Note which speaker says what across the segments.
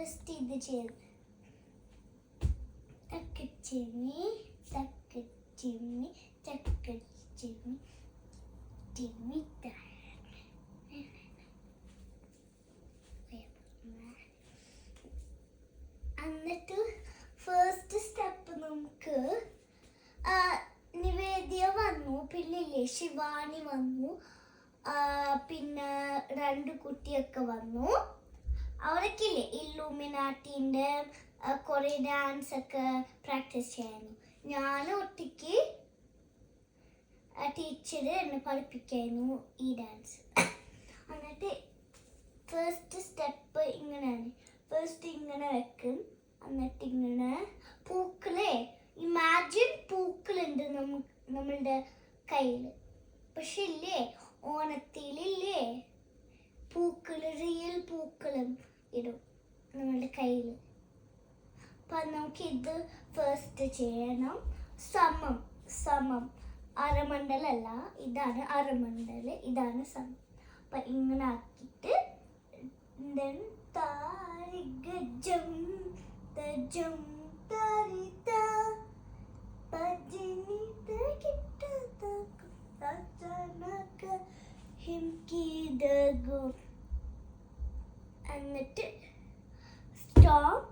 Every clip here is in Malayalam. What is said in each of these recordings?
Speaker 1: ഫസ്റ്റ് ഇത് ചെയ്ത് തക്ക ചിമ്മി ചക്ക ചിമ്മി എന്നിട്ട് ഫസ്റ്റ് സ്റ്റെപ്പ് നമുക്ക് നിവേദ്യ വന്നു, പിന്നെ ശിവാനി വന്നു, പിന്നെ 2 കുട്ടിയൊക്കെ വന്നു. അവരൊക്കെ ഇല്ലൂമിനാറ്റിൻ്റെ കുറേ ഡാൻസ് ഒക്കെ പ്രാക്ടീസ് ചെയ്യായിരുന്നു. ഞാൻ ഒറ്റയ്ക്ക് ടീച്ചർ എന്നെ പഠിപ്പിക്കായിരുന്നു ഈ ഡാൻസ്. എന്നിട്ട് ഫസ്റ്റ് സ്റ്റെപ്പ് ഇങ്ങനെയാണ്. ഫസ്റ്റ് ഇങ്ങനെ വെക്കും, എന്നിട്ട് ഇങ്ങനെ പൂക്കളെ ഇമാജിൻ പൂക്കളുണ്ട് നമ്മളുടെ കയ്യിൽ. പക്ഷെ ഇല്ലേ, ഓണത്തിലില്ലേ പൂക്കൾ, റിയൽ പൂക്കളും ഇടും നമ്മളുടെ കയ്യിൽ. അപ്പം നമുക്ക് ഇത് ഫസ്റ്റ് ചെയ്യണം. സമം അരമണ്ഡലല്ല, ഇതാണ് അരമണ്ഡൽ, ഇതാണ് സമം. അപ്പം ഇങ്ങനെ ആക്കിയിട്ട് ഗജം തജം തരിത പജിനി തകിട്ട തജനക ഹിംകി ദഗു. എന്നിട്ട് സ്റ്റോപ്പ്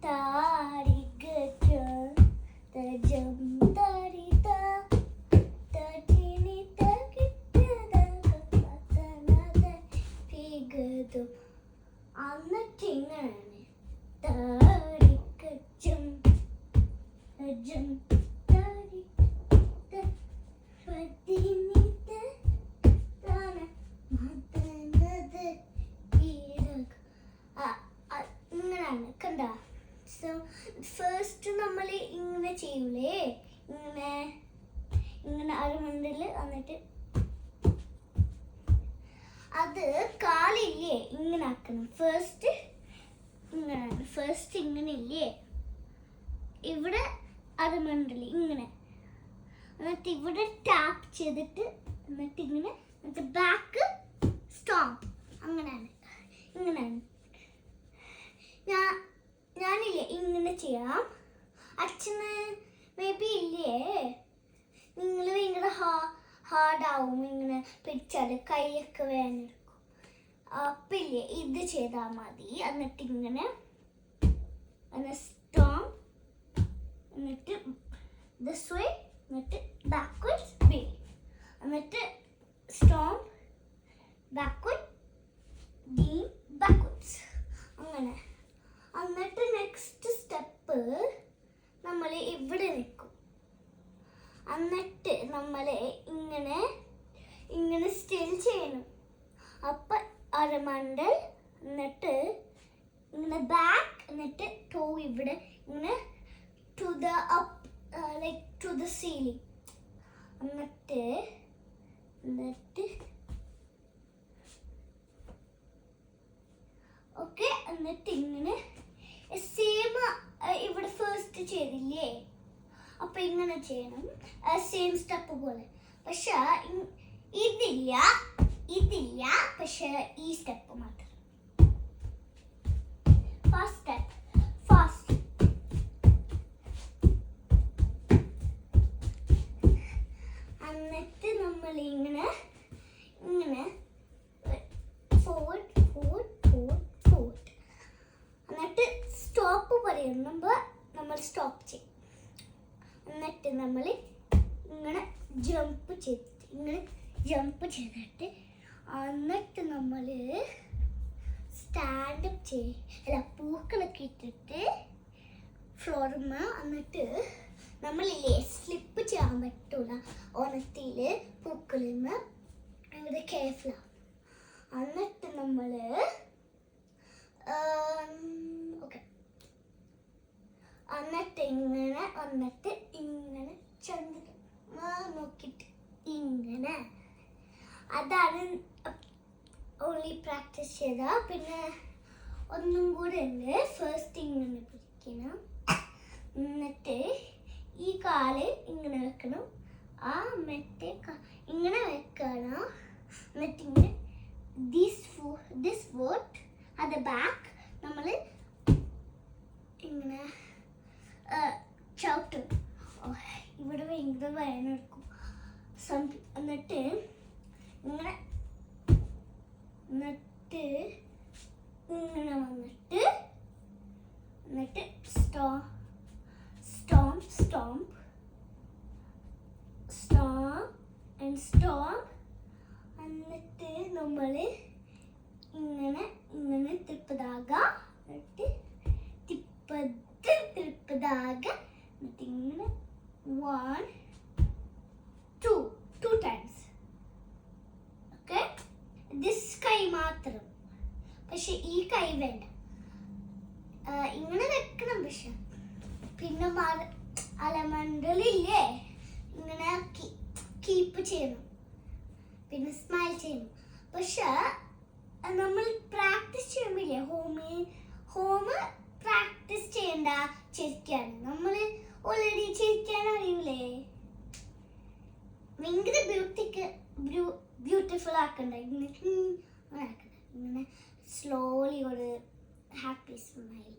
Speaker 1: താരി ഗജം തജം തരിത തജിനി തകിട്ട തജനക ഹിഗദു. എന്നിട്ട് ഇങ്ങനെയാണ് താരിക്കജം അജം താരിക്ക പതിനിത താന മദനദ ഈരക. ഇങ്ങനെയാണ് കണ്ട. സോ ഫസ്റ്റ് നമ്മൾ ഇങ്ങനെ ചെയ്യൂലേ, ഇങ്ങനെ അരമണ്ടല്. എന്നിട്ട് അത് കാലില്ലേ ഇങ്ങനെ ആക്കണം. ഫസ്റ്റ് ഇങ്ങനെയാണ്. ഫസ്റ്റ് ഇങ്ങനെ ഇല്ലേ, ഇവിടെ അരമണ്ടല് ഇങ്ങനെ, എന്നിട്ട് ഇവിടെ ടാപ്പ് ചെയ്തിട്ട്, എന്നിട്ട് ഇങ്ങനെ, എന്നിട്ട് ബാക്ക് സ്റ്റോപ്പ്. അങ്ങനെയാണ്. ഞാനില്ലേ ഇങ്ങനെ ചെയ്യാം. അച്ഛന് മേ ബി ഇല്ലേ നിങ്ങൾ ഭയങ്കര ഹാർഡാവും ഇങ്ങനെ പിടിച്ചാൽ, കൈയൊക്കെ വേനെടുക്കും. അപ്പം ഇല്ലേ ഇത് ചെയ്താൽ മതി. എന്നിട്ട് ഇങ്ങനെ സ്റ്റോം, എന്നിട്ട് ദിസ് വേ, എന്നിട്ട് ബാക്ക്വേർഡ്സ് വേ, എന്നിട്ട് സ്റ്റോം ബാക്ക്വേർഡ് ഡീം ബാക്ക്വേർഡ്സ്. അങ്ങനെ. എന്നിട്ട് നെക്സ്റ്റ് സ്റ്റെപ്പ് നമ്മൾ ഇവിടെ നിൽക്കും. എന്നിട്ട് നമ്മൾ ഇങ്ങനെ സ്റ്റിൽ ചെയ്യണം. അപ്പം അരമണ്ടൽ, എന്നിട്ട് ഇങ്ങനെ ബാക്ക്, എന്നിട്ട് ടോ ഇവിടെ ഇങ്ങനെ to the up, like to the ceiling. എന്നിട്ട് ഓക്കെ. എന്നിട്ട് ഇങ്ങനെ സെയിം ഇവിടെ ഫസ്റ്റ് ചെയ്തില്ലേ, അപ്പൊ ഇങ്ങനെ ചെയ്യണം, സെയിം സ്റ്റെപ്പ് പോലെ. പക്ഷെ ഇതില്ല, പക്ഷെ ഈ സ്റ്റെപ്പ് മാത്രം. First step fast. എന്നിട്ട് നമ്മൾ ഇങ്ങനെ ഫോർവേഡ്. എന്നിട്ട് സ്റ്റോപ്പ് പറയുമ്പോൾ നമ്മൾ സ്റ്റോപ്പ് ചെയ്യും. എന്നിട്ട് നമ്മൾ ഇങ്ങനെ ജമ്പ് ചെയ്തിട്ട് എന്നിട്ട് നമ്മൾ സ്റ്റാൻഡപ്പ് ചെയ്യും, പൂക്കളൊക്കെ ഇട്ടിട്ട് ഫ്ലോർമ. എന്നിട്ട് നമ്മളില്ലേ സ്ലിപ്പ് ചെയ്യാൻ പറ്റൂല ഓണത്തിൽ പൂക്കളിൽ ഇവിടെ കെയർഫുള്ളാവും. എന്നിട്ട് നമ്മൾ ഓക്കെ. എന്നിട്ട് ഇങ്ങനെ ചന്ദ്രൻ നോക്കിയിട്ട് ഇങ്ങനെ. അതാണ് ഓൺലി പ്രാക്ടീസ് ചെയ്ത. പിന്നെ ഒന്നും കൂടെ ഉണ്ട്. ഫസ്റ്റ് ഇങ്ങനെ പിടിക്കണം, എന്നിട്ട് ഈ കാല് ഇങ്ങനെ വെക്കണം, ആ മറ്റേ ഇങ്ങനെ വെക്കണം. എന്നിട്ട് ഇങ്ങനെ ദിസ് ഫോot at the back നമ്മൾ വേനെടുക്കും. എന്നിട്ട് ഇങ്ങനെ വന്നിട്ട് എന്നിട്ട് സ്റ്റോംപ് എന്നിട്ട് നമ്മൾ ഇങ്ങനെ തിരുപ്പതാക എന്നിട്ട് തിരുപ്പതാക എന്നിട്ട് ഇങ്ങനെ 1 2 times. ഓക്കെ, ദിസ് കൈ മാത്രം. പക്ഷെ ഈ കൈ വേണ്ട, ഇങ്ങനെ വെക്കണം. പക്ഷെ പിന്നെ അലമണ്ടലില്ലേ ഇങ്ങനെ കീപ്പ് ചെയ്യണം, പിന്നെ സ്മൈൽ ചെയ്യണം. പക്ഷെ നമ്മൾ പ്രാക്ടീസ് ചെയ്യുമ്പോഴേ ഹോം പ്രാക്ടീസ് ചെയ്യണ്ട, ചിരിക്കാണ്. നമ്മൾ ഓൾറെഡി ചിരിക്കാൻ അറിയൂലേ, ഭയങ്കര ബ്യൂട്ടിഫുൾ ആക്കണ്ട. ഇങ്ങനെ സ്ലോലി ഒരു ഹാപ്പി സ്മൈൽ.